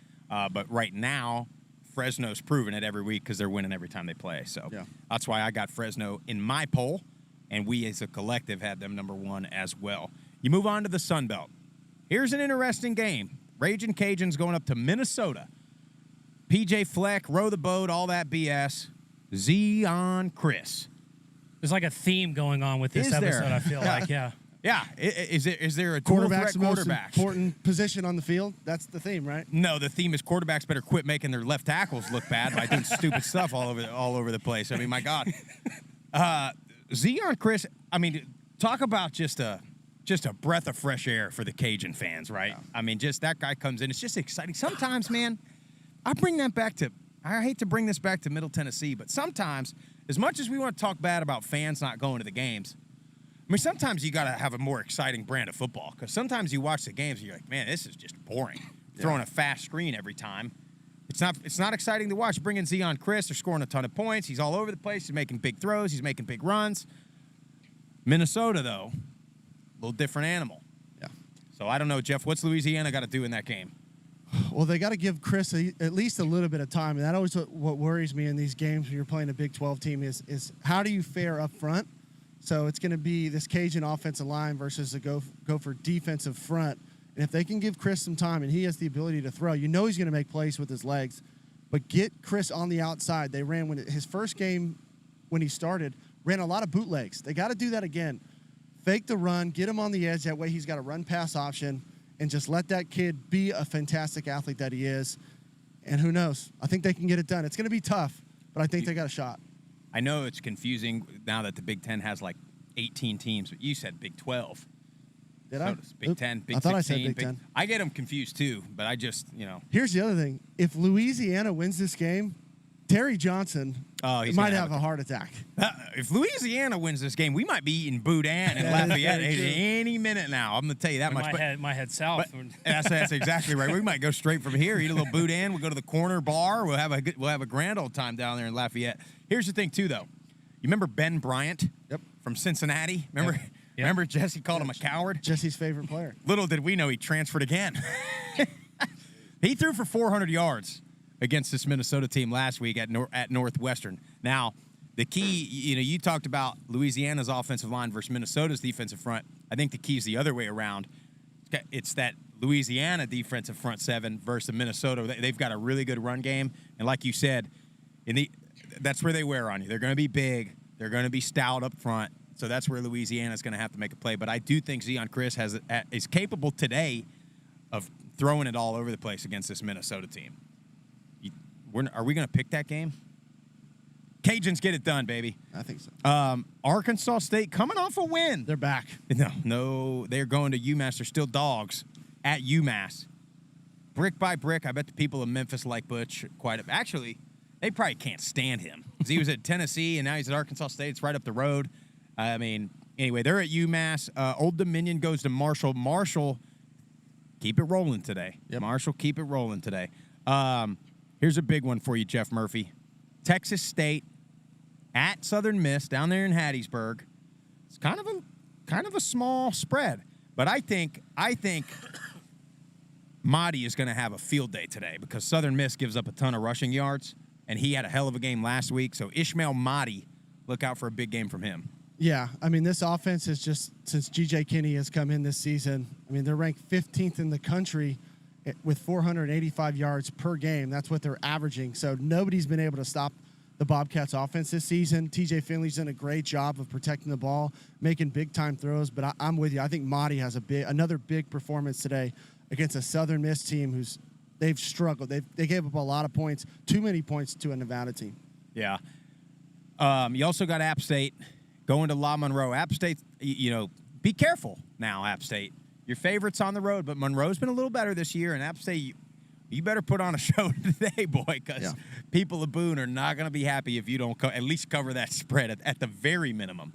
But right now, Fresno's proven it every week because they're winning every time they play. So that's why I got Fresno in my poll, and we as a collective had them number 1 as well. You move on to the Sun Belt. Here's an interesting game. Ragin' Cajuns going up to Minnesota. PJ Fleck, row the boat, all that BS. Zion Chris. There's like a theme going on with this Is there? episode, I feel like, yeah. Yeah. Is there a dual threat Quarterback's the most quarterback? important position on the field. That's the theme, right? No, the theme is quarterbacks better quit making their left tackles look bad by doing stupid stuff all over the place. I mean, my God. Zion Chris, I mean, talk about just a breath of fresh air for the Cajun fans, right? Yeah. I mean, just that guy comes in. It's just exciting. Sometimes, man, I hate to bring this back to Middle Tennessee, but sometimes, as much as we want to talk bad about fans not going to the games, I mean, sometimes you got to have a more exciting brand of football, because sometimes you watch the games and you're like, man, this is just boring. Throwing a fast screen every time. It's not exciting to watch. Bring in Zion Chris. They're scoring a ton of points. He's all over the place. He's making big throws. He's making big runs. Minnesota, though, a little different animal. Yeah. So I don't know, Jeff. What's Louisiana got to do in that game? Well, they got to give Chris at least a little bit of time, and that always what worries me in these games when you're playing a Big 12 team is how do you fare up front? So it's going to be this Cajun offensive line versus the Gopher defensive front. And if they can give Chris some time and he has the ability to throw, he's going to make plays with his legs. But get Chris on the outside. They ran his first game when he started, ran a lot of bootlegs. They got to do that again. Fake the run, get him on the edge. That way he's got a run-pass option, and just let that kid be a fantastic athlete that he is. And who knows? I think they can get it done. It's going to be tough, but I think they got a shot. I know it's confusing now that the Big Ten has like 18 teams, but you said Big 12. Did I? Big 10, Big 16. I thought I said Big 10. I get them confused too, but I just, Here's the other thing. If Louisiana wins this game, Terry Johnson might have a heart attack. If Louisiana wins this game, we might be eating boudin in Lafayette any minute now. I'm going to tell you that much. My head south. That's exactly right. We might go straight from here, eat a little boudin. We'll go to the corner bar. We'll have a grand old time down there in Lafayette. Here's the thing, too, though. You remember Ben Bryant? Yep. From Cincinnati? Remember? Yep. Remember Jesse called him a coward? Jesse's favorite player. Little did we know he transferred again. He threw for 400 yards against this Minnesota team last week at Northwestern. Now, the key, you talked about Louisiana's offensive line versus Minnesota's defensive front. I think the key is the other way around. It's that Louisiana defensive front seven versus Minnesota. They've got a really good run game. And like you said, that's where they wear on you. They're going to be big. They're going to be stout up front. So that's where Louisiana's going to have to make a play. But I do think Zion Chris is capable today of throwing it all over the place against this Minnesota team. Are we going to pick that game? Cajuns get it done, baby. I think so. Arkansas State coming off a win. They're back. No, they're going to UMass. They're still dogs at UMass. Brick by brick, I bet the people of Memphis like Butch quite a bit. Actually, they probably can't stand him because he was at Tennessee and now he's at Arkansas State. It's right up the road. I mean, anyway, they're at UMass. Old Dominion goes to Marshall. Marshall, keep it rolling today. Yep. Marshall, keep it rolling today. Here's a big one for you, Jeff Murphy. Texas State at Southern Miss down there in Hattiesburg. It's kind of a small spread, but I think Mahdi is going to have a field day today because Southern Miss gives up a ton of rushing yards, and he had a hell of a game last week. So Ishmael Mahdi, look out for a big game from him. Yeah, I mean, this offense is just, since G.J. Kinney has come in this season, I mean, they're ranked 15th in the country with 485 yards per game. That's what they're averaging. So nobody's been able to stop the Bobcats offense this season. TJ Finley's done a great job of protecting the ball, making big-time throws. But I'm with you. I think Mahdi has another big performance today against a Southern Miss team they've struggled. They gave up a lot of points, too many points to a Nevada team. Yeah. You also got App State going to La Monroe. App State, be careful now, App State. Your favorites on the road, but Monroe's been a little better this year, and App State, you better put on a show today, boy, because people of Boone are not going to be happy if you don't at least cover that spread at the very minimum.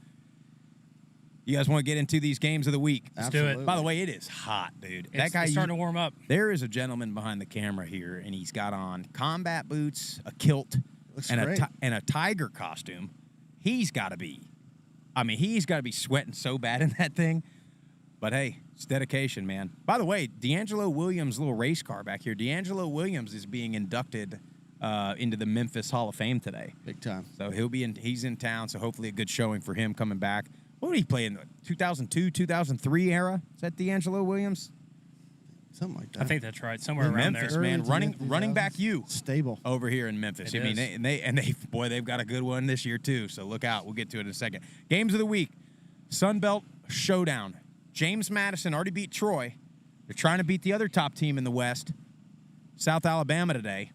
You guys want to get into these games of the week? Let's do it. By the way, it is hot, dude. It's starting to warm up. There is a gentleman behind the camera here, and he's got on combat boots, a kilt, and a tiger costume. He's got to be sweating so bad in that thing. But, hey, it's dedication, man. By the way, D'Angelo Williams' little race car back here, D'Angelo Williams is being inducted into the Memphis Hall of Fame today. Big time. So he's in town, so hopefully a good showing for him coming back. What did he play in the 2002, 2003 era? Is that D'Angelo Williams? Something like that. I think that's right. Somewhere in around Memphis, there. man. Running back stable over here in Memphis. They've got a good one this year too. So look out. We'll get to it in a second. Games of the week. Sun Belt Showdown. James Madison already beat Troy. They're trying to beat the other top team in the West, South Alabama, today.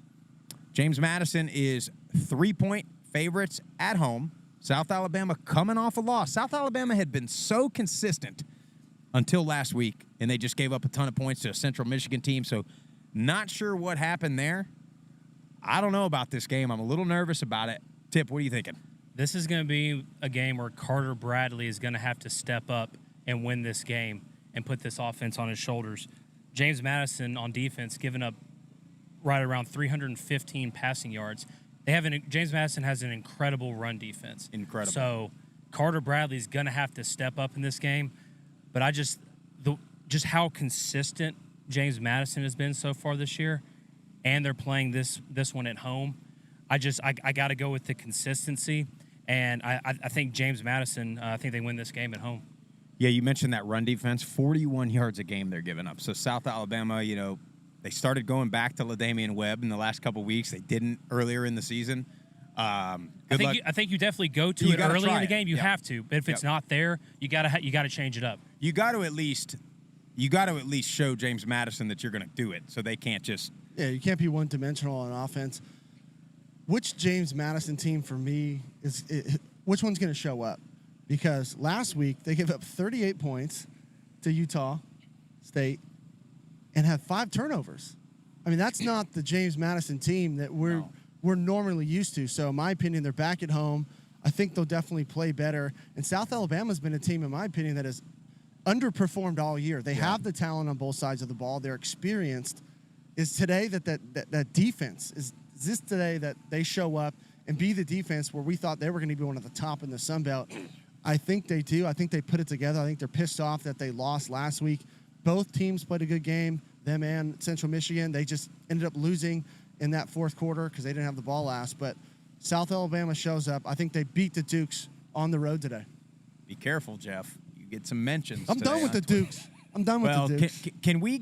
James Madison is 3-point favorites at home. South Alabama coming off a loss. South Alabama had been so consistent until last week, and they just gave up a ton of points to a Central Michigan team. So not sure what happened there. I don't know about this game. I'm a little nervous about it. Tip, what are you thinking? This is going to be a game where Carter Bradley is going to have to step up and win this game and put this offense on his shoulders. James Madison on defense giving up right around 315 passing yards. James Madison has an incredible run defense. Incredible. So Carter Bradley's going to have to step up in this game. But just how consistent James Madison has been so far this year, and they're playing this one at home. I got to go with the consistency, and I think James Madison. I think they win this game at home. Yeah, you mentioned that run defense, 41 yards a game they're giving up. So South Alabama, they started going back to LaDamian Webb in the last couple of weeks. They didn't earlier in the season. I think you definitely go to it early in the game. You have to, but if it's not there, you got to change it up. You got to at least show James Madison that you're going to do it, so they can't just. Yeah, you can't be one-dimensional on offense. Which James Madison team for me which one's going to show up? Because last week they gave up 38 points to Utah State and had 5 turnovers. I mean, that's not the James Madison team that we're normally used to. So in my opinion, they're back at home. I think they'll definitely play better. And South Alabama's been a team, in my opinion, that has underperformed all year. They have the talent on both sides of the ball. They're experienced. Is today that defense, is this today that they show up and be the defense where we thought they were going to be one of the top in the Sun Belt? I think they do. I think they put it together. I think they're pissed off that they lost last week. Both teams played a good game, them and Central Michigan. They just ended up losing in that fourth quarter because they didn't have the ball last. But South Alabama shows up. I think they beat the Dukes on the road today. Be careful, Jeff. You get some mentions. I'm done with the Dukes. I'm done with the Dukes. Can we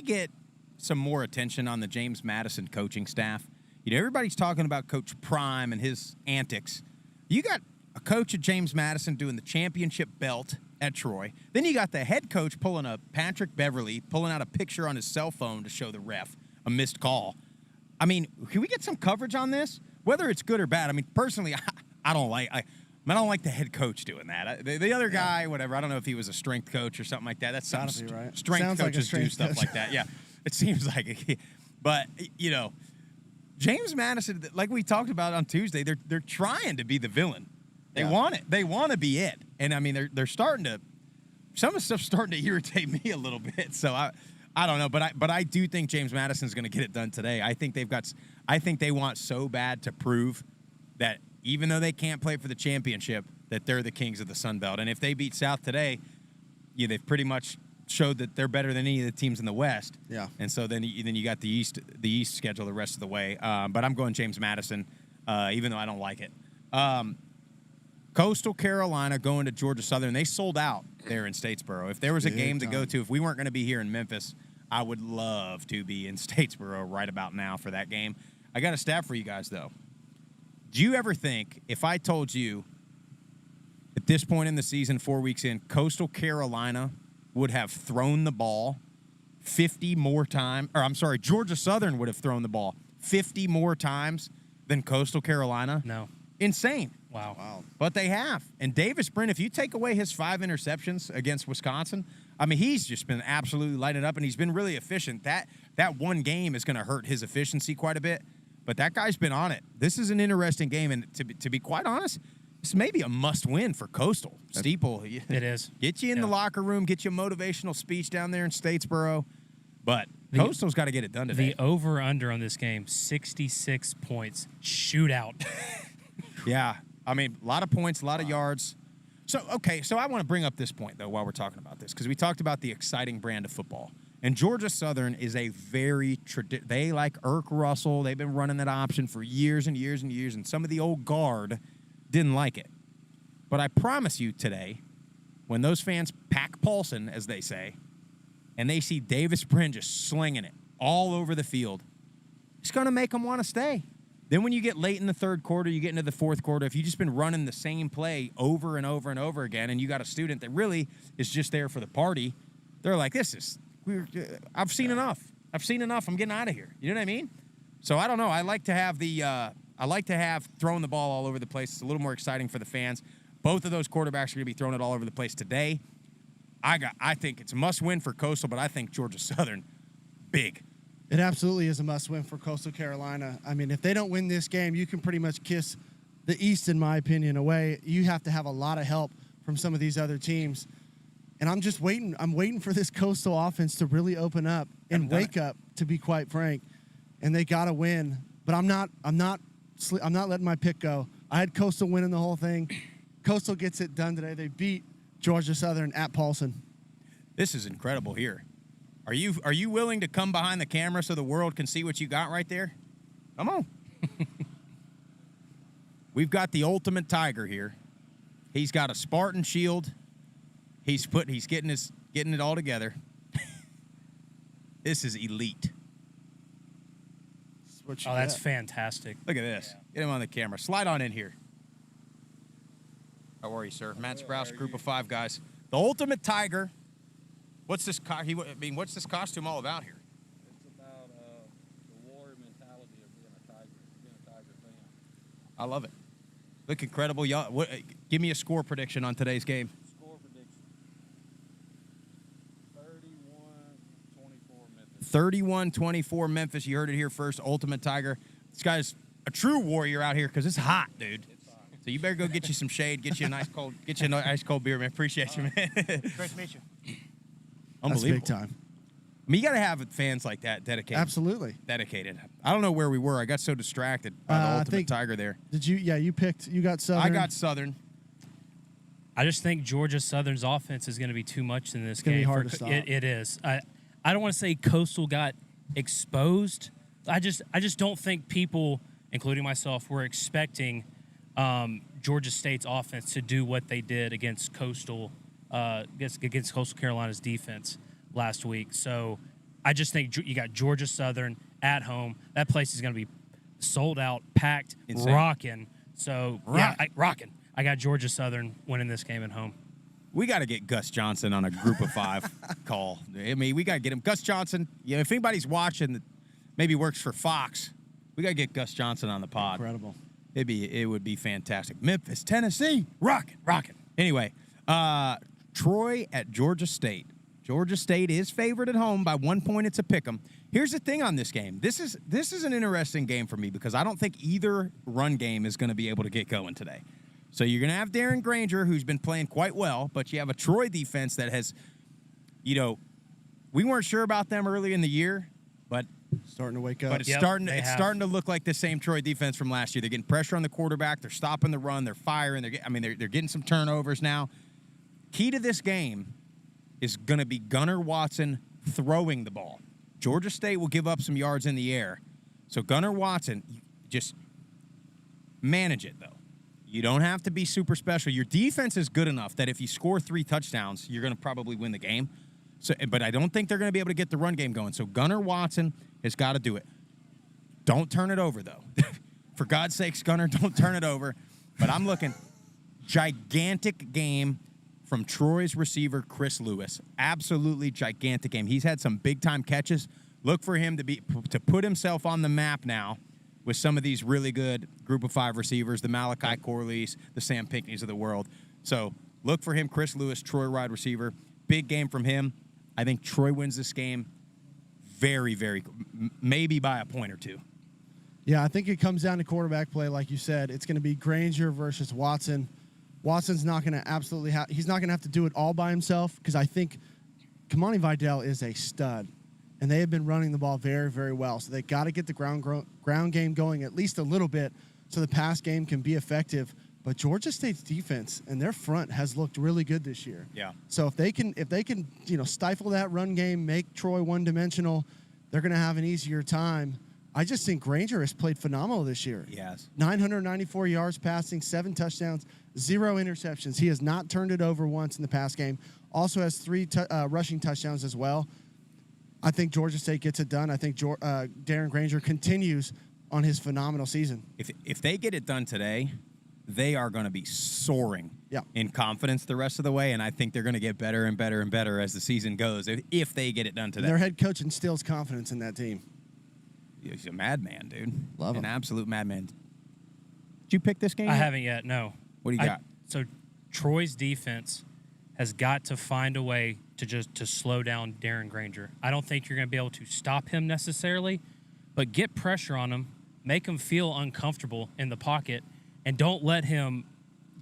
get some more attention on the James Madison coaching staff? Everybody's talking about Coach Prime and his antics. You got a coach at James Madison doing the championship belt at Troy. Then you got the head coach Patrick Beverly, pulling out a picture on his cell phone to show the ref a missed call. I mean, can we get some coverage on this? Whether it's good or bad. I mean, personally, I don't like the head coach doing that. The other guy, whatever. I don't know if he was a strength coach or something like that. That's something right. strength Sounds like a coaches do strength stuff coach. like that. Yeah, it seems like it. But James Madison, like we talked about on Tuesday, they're trying to be the villain. They want it. They want to be it. And I mean, they're starting to. Some of the stuff's starting to irritate me a little bit. So I don't know, but I do think James Madison's going to get it done today. I think they want so bad to prove that even though they can't play for the championship, that they're the kings of the Sun Belt. And if they beat South today, they've pretty much showed that they're better than any of the teams in the West. Yeah. And so then you got the East schedule the rest of the way. But I'm going James Madison, even though I don't like it. Coastal Carolina going to Georgia Southern. They sold out there in Statesboro. If there was a game to go to, if we weren't going to be here in Memphis, I would love to be in Statesboro right about now for that game. I got a stat for you guys, though. Do you ever think, if I told you at this point in the season, 4 weeks in, Coastal Carolina would have thrown the ball 50 more times, or I'm sorry, Georgia Southern would have thrown the ball 50 more times than Coastal Carolina? No. Insane. Wow. But they have. And Davis Brin, if you take away his 5 interceptions against Wisconsin, I mean, he's just been absolutely lighting up, and he's been really efficient. That one game is going to hurt his efficiency quite a bit, but that guy's been on it. This is an interesting game, and to be quite honest, this may be a must-win for Coastal. Steeple. It is. Get you in the locker room, get you a motivational speech down there in Statesboro, but Coastal's got to get it done today. The over-under on this game, 66 points. Shootout. Yeah. I mean, a lot of points, a lot of yards. So I want to bring up this point, though, while we're talking about this, because we talked about the exciting brand of football. And Georgia Southern is a very they like Irk Russell. They've been running that option for years and years and years, and some of the old guard didn't like it. But I promise you today, when those fans pack Paulson, as they say, and they see Davis Brin just slinging it all over the field, it's going to make them want to stay. Then when you get late in the third quarter, you get into the fourth quarter, if you've just been running the same play over and over and over again, and you got a student that really is just there for the party, they're like, I've seen enough. I'm getting out of here. You know what I mean? So I don't know. I like to have throwing the ball all over the place. It's a little more exciting for the fans. Both of those quarterbacks are going to be throwing it all over the place today. I think it's a must-win for Coastal, but I think Georgia Southern, big. It absolutely is a must-win for Coastal Carolina. I mean, if they don't win this game, you can pretty much kiss the East, in my opinion, away. You have to have a lot of help from some of these other teams. And I'm just waiting. I'm waiting for this Coastal offense to really open up and wake up, to be quite frank. And they got to win. But I'm not letting my pick go. I had Coastal winning the whole thing. Coastal gets it done today. They beat Georgia Southern at Paulson. This is incredible here. Are you willing to come behind the camera so the world can see what you got right there? Come on. We've got the ultimate Tiger here. He's got a Spartan shield. He's getting it all together. This is elite. That's fantastic. Look at this. Yeah. Get him on the camera. Slide on in here. How are you, sir? Matt Sprouse, group of 5 guys. The ultimate Tiger. What's this costume all about here? It's about the warrior mentality of being a Tiger fan. I love it. Look incredible. Y'all, give me a score prediction on today's game. Score prediction: 31-24 Memphis. 31-24 Memphis. You heard it here first. Ultimate Tiger. This guy's a true warrior out here because it's hot, dude. It's hot. So you better go get you some shade, get you a nice cold beer, man. Appreciate you, man. Great to meet you. Unbelievable. That's big time. I mean, you got to have fans like that dedicated. Absolutely. Dedicated. I don't know where we were. I got so distracted by the Ultimate Tiger there. Did you? Yeah, you got Southern. I got Southern. I just think Georgia Southern's offense is going to be too much in this game. Gonna be hard to stop. It is. I don't want to say Coastal got exposed. I just don't think people, including myself, were expecting Georgia State's offense to do what they did against Coastal Carolina's defense last week. So I just think you got Georgia Southern at home. That place is going to be sold out, packed, rocking. So rocking. I got Georgia Southern winning this game at home. We got to get Gus Johnson on a group of 5 call. I mean, we got to get him. Gus Johnson, if anybody's watching that maybe works for Fox, We got to get Gus Johnson on the pod. Incredible. It would be fantastic. Memphis, Tennessee, rockin'. Anyway, Troy at Georgia State. Georgia State is favored at home by 1 point. It's a pick 'em. Here's the thing on this game. This is an interesting game for me because I don't think either run game is going to be able to get going today. So you're going to have Darren Granger, who's been playing quite well, but you have a Troy defense that has, we weren't sure about them early in the year, but Starting to wake up. But it's Yep, starting they have. starting to look like the same Troy defense from last year. They're getting pressure on the quarterback. They're stopping the run. They're firing. They're getting some turnovers now. Key to this game is going to be Gunnar Watson throwing the ball. Georgia State will give up some yards in the air. So Gunnar Watson, just manage it, though. You don't have to be super special. Your defense is good enough that if you score 3 touchdowns, you're going to probably win the game. But I don't think they're going to be able to get the run game going. So Gunnar Watson has got to do it. Don't turn it over, though. For God's sakes, Gunnar, don't turn it over. But I'm looking gigantic game from Troy's receiver, Chris Lewis. Absolutely gigantic game. He's had some big-time catches. Look for him to put himself on the map now with some of these really good group of 5 receivers, the Malachi Corleys, the Sam Pinckneys of the world. So look for him, Chris Lewis, Troy wide receiver. Big game from him. I think Troy wins this game very, very, maybe by a point or 2. Yeah, I think it comes down to quarterback play, like you said. It's going to be Granger versus Watson. Watson's not going to he's not going to have to do it all by himself because I think Kamani Vidal is a stud, and they have been running the ball very, very well. So they got to get the ground game going at least a little bit so the pass game can be effective. But Georgia State's defense and their front has looked really good this year. Yeah. So if they can stifle that run game, make Troy one-dimensional, they're going to have an easier time. I just think Granger has played phenomenal this year. He has. 994 yards passing, 7 touchdowns, 0 interceptions. He has not turned it over once in the pass game. Also has 3 rushing touchdowns as well. I think Georgia State gets it done. I think Darren Granger continues on his phenomenal season. If they get it done today, they are going to be soaring in confidence the rest of the way, and I think they're going to get better and better and better as the season goes if they get it done today. Their head coach instills confidence in that team. He's a madman, dude. Love him. An absolute madman. Did you pick this game? I haven't yet, no. What do you got? So Troy's defense has got to find a way to slow down Darren Granger. I don't think you're going to be able to stop him necessarily, but get pressure on him, make him feel uncomfortable in the pocket, and don't let him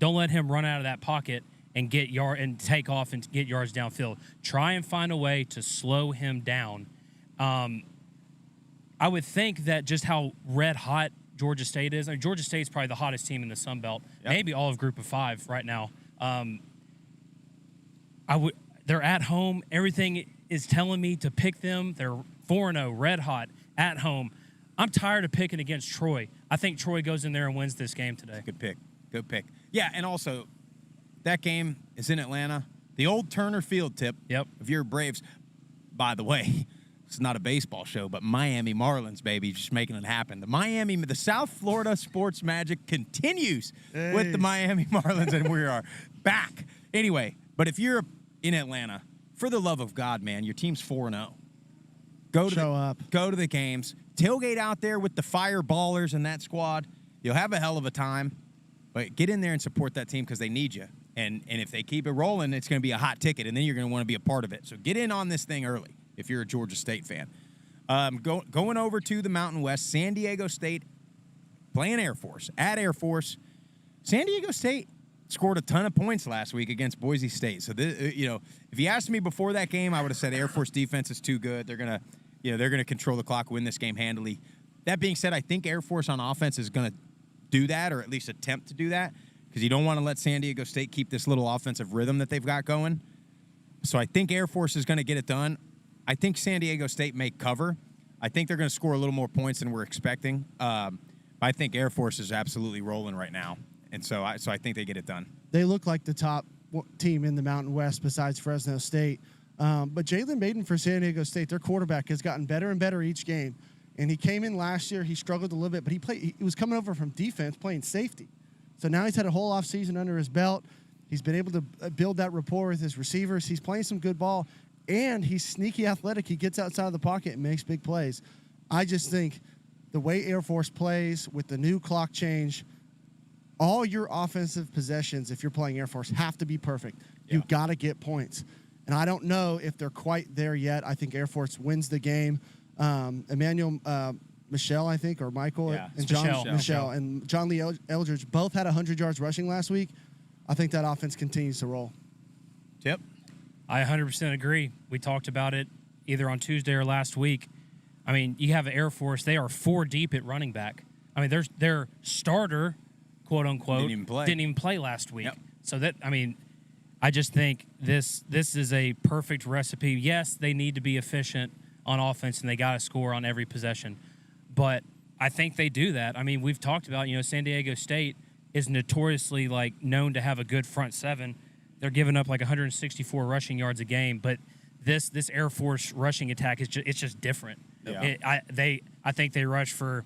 run out of that pocket and take off and get yards downfield. Try and find a way to slow him down. I would think that just how red hot Georgia State is. I mean, Georgia State's probably the hottest team in the Sun Belt, maybe all of Group of 5 right now. They're at home. Everything is telling me to pick them. They're 4-0, red hot at home. I'm tired of picking against Troy. I think Troy goes in there and wins this game today. Good pick. Yeah, and also, that game is in Atlanta. The old Turner Field tip. Yep. If you're Braves, by the way, it's not a baseball show, but Miami Marlins, baby, just making it happen. The South Florida sports magic continues with the Miami Marlins, and we are back. Anyway, but if you're in Atlanta, for the love of God, man, your team's 4-0. Go to the games. Tailgate out there with the fireballers and that squad. You'll have a hell of a time. But get in there and support that team because they need you. And if they keep it rolling, it's going to be a hot ticket, and then you're going to want to be a part of it. So get in on this thing early if you're a Georgia State fan. Going over to the Mountain West, San Diego State playing Air Force. At Air Force, San Diego State scored a ton of points last week against Boise State. So, if you asked me before that game, I would have said Air Force defense is too good. They're going to control the clock, win this game handily. That being said, I think Air Force on offense is going to do that, or at least attempt to do that, because you don't want to let San Diego State keep this little offensive rhythm that they've got going. So I think Air Force is going to get it done. I think San Diego State may cover. I think they're going to score a little more points than we're expecting. I think Air Force is absolutely rolling right now, and so I think they get it done. They look like the top team in the Mountain West besides Fresno State. But Jalen Maiden for San Diego State, their quarterback, has gotten better and better each game. And he came in last year. He struggled a little bit, but he was coming over from defense playing safety. So now he's had a whole offseason under his belt. He's been able to build that rapport with his receivers. He's playing some good ball, and he's sneaky athletic. He gets outside of the pocket and makes big plays. I just think the way Air Force plays with the new clock change, all your offensive possessions, if you're playing Air Force, have to be perfect. Yeah. You got to get points. And I don't know if they're quite there yet. I think Air Force wins the game. Emmanuel Michelle, I think, or Michael Yeah, and it's John Michelle. and John Lee Eldridge both had 100 yards rushing last week. I think that offense continues to roll. Tip. I 100% agree. We talked about it either on Tuesday or last week. I mean, you have Air Force. They are 4 deep at running back. I mean, their starter, quote unquote, didn't even play last week. Yep. So that, I mean, I just think this is a perfect recipe. Yes, they need to be efficient on offense and they got to score on every possession. But I think they do that. I mean, we've talked about, San Diego State is notoriously known to have a good front seven. They're giving up 164 rushing yards a game, but this Air Force rushing attack is just different. Yeah. I think they rush for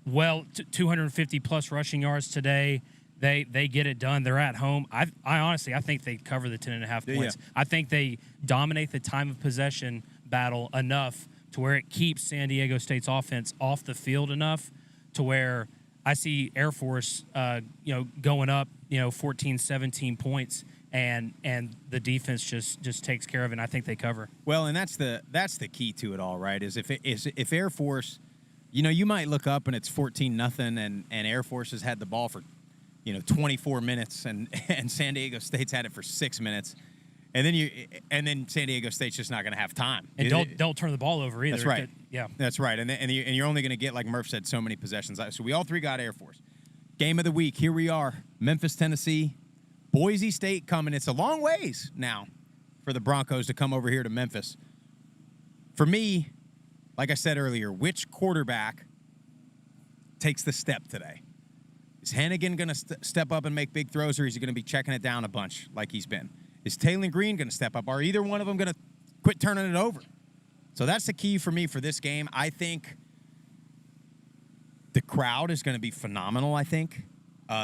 250 plus rushing yards today. They get it done. They're at home. I honestly think they cover the 10.5 points. Yeah. I think they dominate the time of possession battle enough to where it keeps San Diego State's offense off the field enough to where I see Air Force going up 14, 17 points and the defense just takes care of it, and I think they cover. Well, and that's the key to it all, right? Is if Air Force, you might look up and it's 14-0 and Air Force has had the ball for 24 minutes and San Diego State's had it for 6 minutes. And then San Diego State's just not going to have time. And don't turn the ball over either. That's right. Yeah. That's right. And you're only going to get, like Murph said, so many possessions. So we all three got Air Force. Game of the week. Here we are. Memphis, Tennessee. Boise State coming. It's a long ways now for the Broncos to come over here to Memphis. For me, like I said earlier, which quarterback takes the step today? Is Hennigan going to step up and make big throws, or is he going to be checking it down a bunch like he's been? Is Taylor Green going to step up? Are either one of them going to quit turning it over? So that's the key for me for this game. I think the crowd is going to be phenomenal, I think.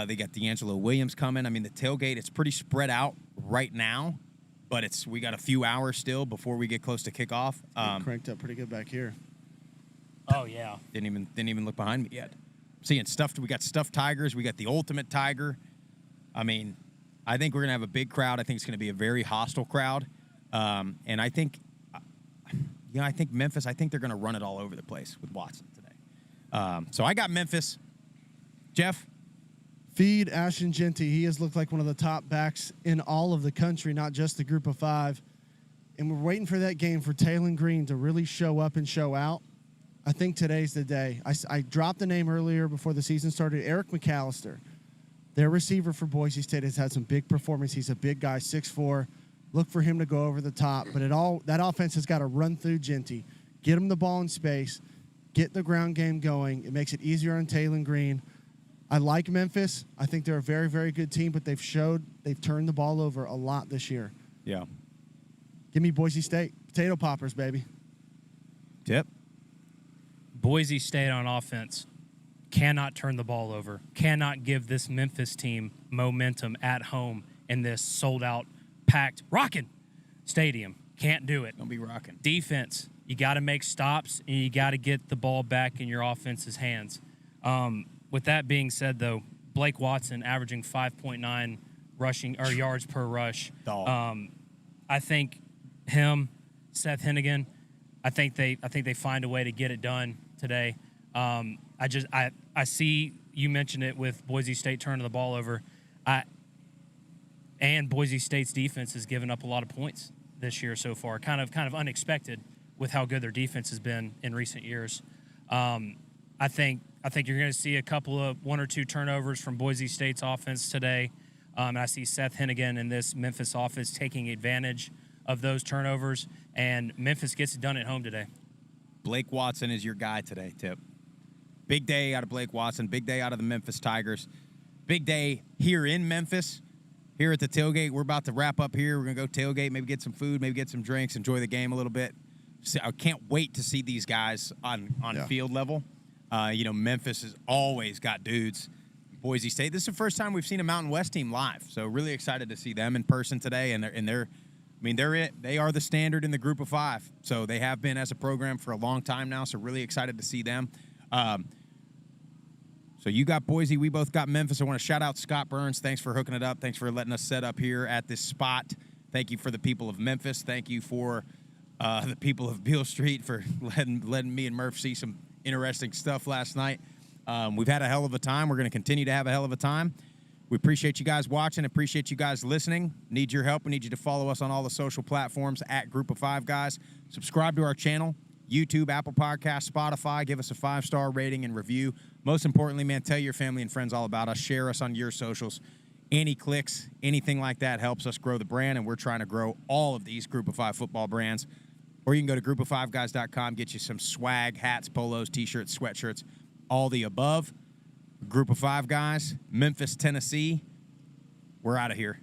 They got D'Angelo Williams coming. I mean, the tailgate, it's pretty spread out right now, but we got a few hours still before we get close to kickoff. Cranked up pretty good back here. Oh, yeah. Didn't even look behind me yet. Seeing we got stuffed tigers. We got the ultimate tiger. I mean, I think we're going to have a big crowd. I think it's going to be a very hostile crowd. And I think, I think Memphis, I think they're going to run it all over the place with Watson today. So I got Memphis. Jeff? Feed Ashton Jeanty. He has looked like one of the top backs in all of the country, not just the group of 5. And we're waiting for that game for Taylor Green to really show up and show out. I think today's the day. I dropped the name earlier before the season started. Eric McAllister, their receiver for Boise State, has had some big performance. He's a big guy, 6'4". Look for him to go over the top. But that offense has got to run through Jeanty, get him the ball in space, get the ground game going. It makes it easier on Taylor Green. I like Memphis. I think they're a very, very good team, but they've turned the ball over a lot this year. Yeah. Give me Boise State. Potato poppers, baby. Tip? Boise State on offense cannot turn the ball over, cannot give this Memphis team momentum at home in this sold-out, packed, rocking stadium. Can't do it. Don't be rocking. Defense, you got to make stops, and you got to get the ball back in your offense's hands. With that being said, though, Blake Watson averaging 5.9 rushing or yards per rush. I think him, Seth Hennigan, I think they find a way to get it done today. I see you mentioned it with Boise State turning the ball over. And Boise State's defense has given up a lot of points this year so far. Kind of unexpected with how good their defense has been in recent years. I think you're going to see a couple of 1 or 2 turnovers from Boise State's offense today. And I see Seth Hennigan and this Memphis offense taking advantage of those turnovers, and Memphis gets it done at home today. Blake Watson is your guy today, Tip. Big day out of Blake Watson. Big day out of the Memphis Tigers. Big day here in Memphis. Here at the tailgate, we're about to wrap up here. We're going to go tailgate, maybe get some food, maybe get some drinks, enjoy the game a little bit. So I can't wait to see these guys on field level. Memphis has always got dudes. Boise State, this is the first time we've seen a Mountain West team live. So really excited to see them in person today. And they're it. They are the standard in the group of 5. So they have been as a program for a long time now. So really excited to see them. So you got Boise, we both got Memphis. I want to shout out Scott Burns. Thanks for hooking it up. Thanks for letting us set up here at this spot. Thank you for the people of Memphis. Thank you for the people of Beale Street for letting me and Murph see some interesting stuff last night. We've had a hell of a time. We're going to continue to have a hell of a time. We appreciate you guys watching. Appreciate you guys listening. Need your help. We need you to follow us on all the social platforms at Group of Five Guys. Subscribe to our channel, YouTube, Apple Podcasts, Spotify. Give us a 5-star rating and review. Most importantly, man, tell your family and friends all about us. Share us on your socials. Any clicks, anything like that helps us grow the brand, and we're trying to grow all of these Group of Five football brands. Or you can go to group-of-5guys.com, get you some swag, hats, polos, T-shirts, sweatshirts, all the above. Group of Five Guys, Memphis, Tennessee. We're out of here.